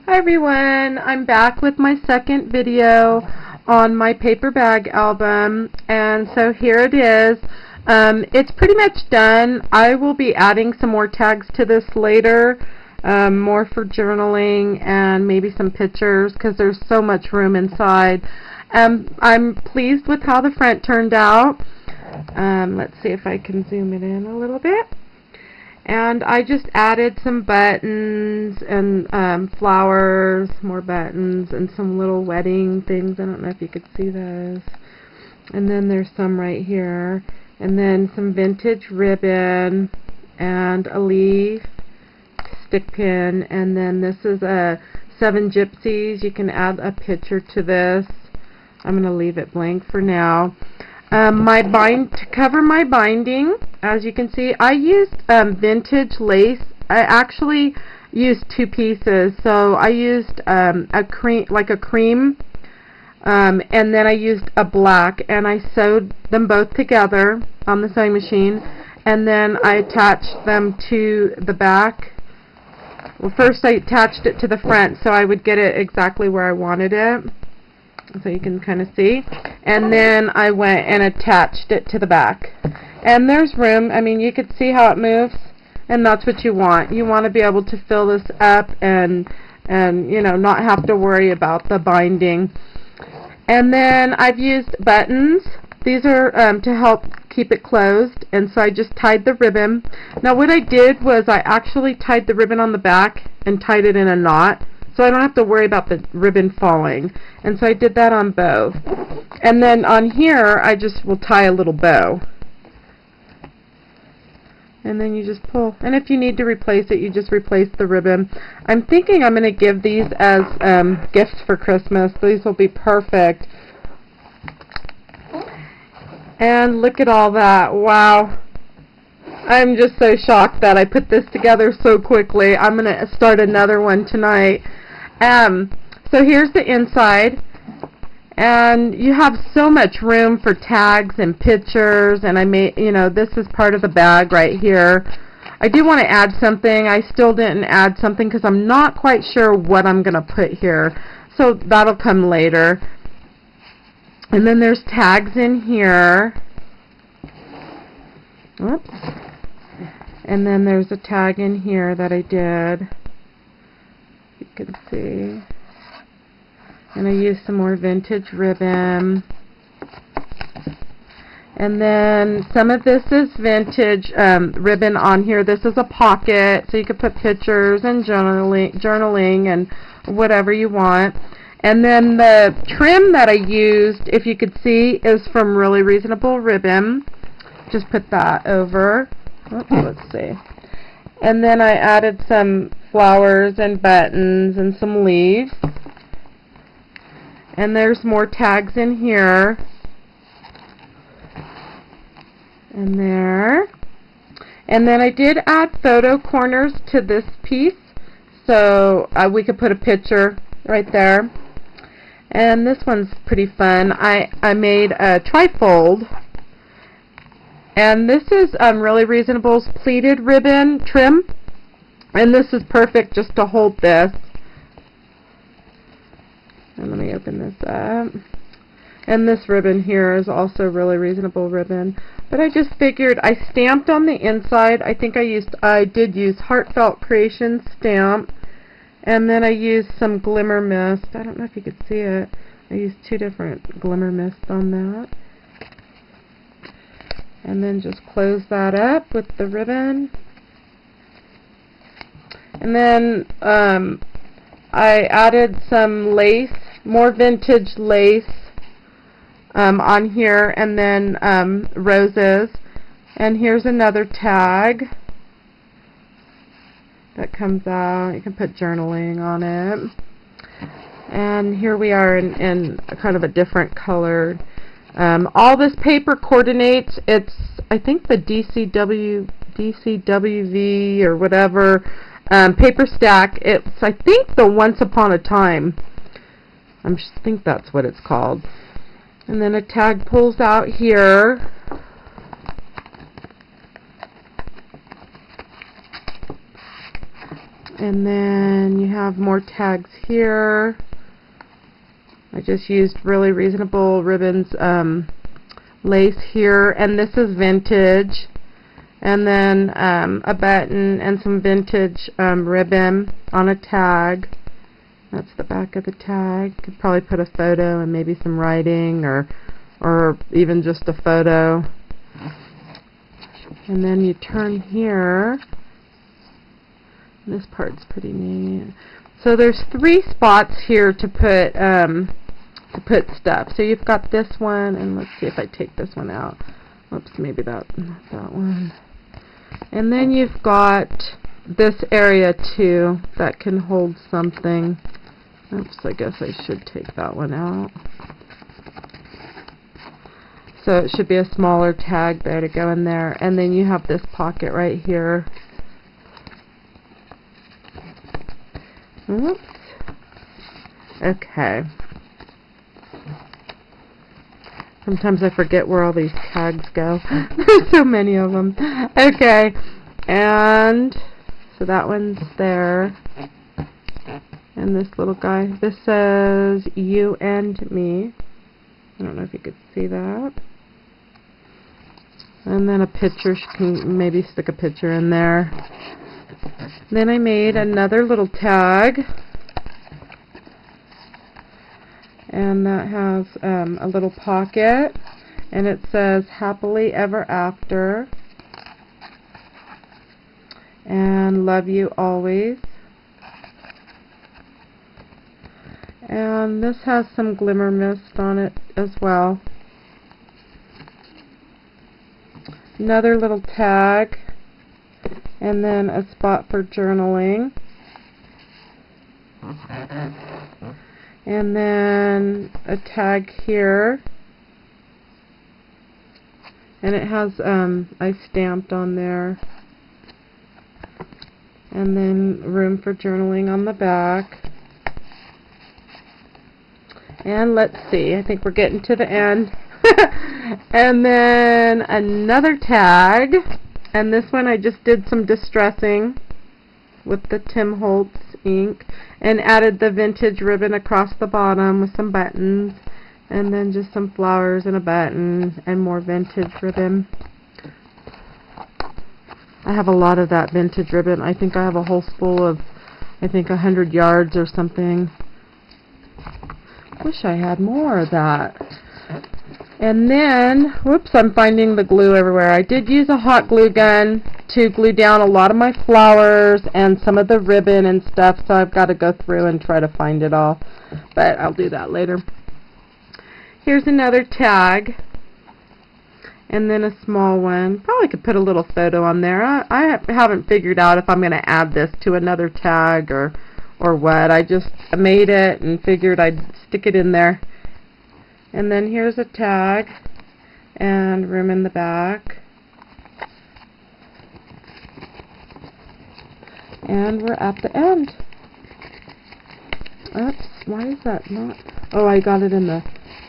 Hi everyone, I'm back with my second video on my paper bag album, and so here it is. It's pretty much done. I will be adding some more tags to this later, more for journaling and maybe some pictures because there's so much room inside. I'm pleased with how the front turned out. Let's see if I can zoom it in a little bit. And I just added some buttons and flowers, more buttons, and some little wedding things. I don't know if you could see those. And then there's some right here. And then some vintage ribbon and a leaf, stick pin. And then this is a 7 Gypsies. You can add a picture to this. I'm going to leave it blank for now. To cover my binding, as you can see, I used vintage lace. I actually used 2 pieces. So I used a cream, and then I used a black, and I sewed them both together on the sewing machine, and then I attached them to the back. Well, first I attached it to the front so I would get it exactly where I wanted it, so you can kind of see, and then I went and attached it to the back. And there's room. I mean, you could see how it moves, and that's what you want. You want to be able to fill this up and you know, not have to worry about the binding. And then I've used buttons. These are to help keep it closed, and so I just tied the ribbon. Now what I did was I actually tied the ribbon on the back and tied it in a knot, so I don't have to worry about the ribbon falling. And so I did that on both. And then on here, I just will tie a little bow. And then you just pull. And if you need to replace it, you just replace the ribbon. I'm thinking I'm going to give these as gifts for Christmas. These will be perfect. And look at all that. Wow. I'm just so shocked that I put this together so quickly. I'm going to start another one tonight. So here's the inside, and you have so much room for tags and pictures, and I made, you know, this is part of the bag right here. I do want to add something. I still didn't add something because I'm not quite sure what I'm going to put here, so that'll come later. And then there's tags in here. Whoops. And then there's a tag in here that I did. You can see. And I used some more vintage ribbon. And then some of this is vintage ribbon on here. This is a pocket, so you could put pictures and journaling and whatever you want. And then the trim that I used, if you could see, is from Really Reasonable Ribbon. Just put that over. Oops, let's see. And then I added some flowers and buttons and some leaves. And there's more tags in here. And there. And then I did add photo corners to this piece, so we could put a picture right there. And this one's pretty fun. I made a trifold. And this is Really Reasonable's pleated ribbon trim. And this is perfect just to hold this. And let me open this up. And this ribbon here is also Really Reasonable ribbon. But I just figured, I stamped on the inside. I think I did use Heartfelt Creations stamp. And then I used some Glimmer Mist. I don't know if you could see it. I used 2 different Glimmer Mists on that. And then just close that up with the ribbon. And then I added some lace, more vintage lace on here, and then roses. And here's another tag that comes out. You can put journaling on it. And here we are in kind of a different color. All this paper coordinates. It's, I think, the DCWV or whatever paper stack. It's, I think, the Once Upon a Time. I think that's what it's called. And then a tag pulls out here. And then you have more tags here. I just used Really Reasonable Ribbons lace here, and this is vintage. And then a button and some vintage ribbon on a tag. That's the back of the tag. Could probably put a photo and maybe some writing, or even just a photo. And then you turn here. This part's pretty neat. So there's 3 spots here to put stuff. So you've got this one, and let's see if I take this one out. Oops, maybe not that one. And then you've got this area too that can hold something. Oops, I guess I should take that one out. So it should be a smaller tag there to go in there. And then you have this pocket right here. Oops. Okay. Sometimes I forget where all these tags go. There's so many of them. Okay. And so that one's there. And this little guy. This says You and Me. I don't know if you could see that. And then a picture. She can maybe stick a picture in there. Then I made another little tag, and that has a little pocket, and it says Happily Ever After and Love You Always. And this has some glimmer mist on it as well. Another little tag, and then a spot for journaling, and then a tag here, and it has I stamped on there, and then room for journaling on the back. And let's see, I think we're getting to the end. And then another tag. And this one I just did some distressing with the Tim Holtz ink and added the vintage ribbon across the bottom with some buttons, and then just some flowers and a button and more vintage ribbon. I have a lot of that vintage ribbon. I think I have a whole spool of, I think, 100 yards or something. Wish I had more of that. And then, whoops, I'm finding the glue everywhere. I did use a hot glue gun to glue down a lot of my flowers and some of the ribbon and stuff, so I've got to go through and try to find it all. But I'll do that later. Here's another tag. And then a small one. Probably could put a little photo on there. I haven't figured out if I'm going to add this to another tag or what. I just made it and figured I'd stick it in there. And then here's a tag and room in the back. And we're at the end. Oops, why is that not? Oh, I got it in the,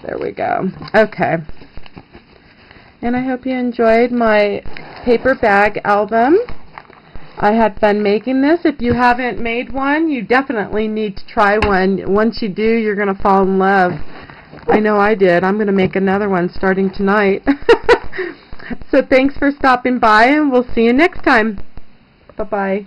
there we go. Okay. And I hope you enjoyed my paper bag album. I had fun making this. If you haven't made one, you definitely need to try one. Once you do, you're going to fall in love. I know I did. I'm going to make another one starting tonight. So thanks for stopping by, and we'll see you next time. Bye-bye.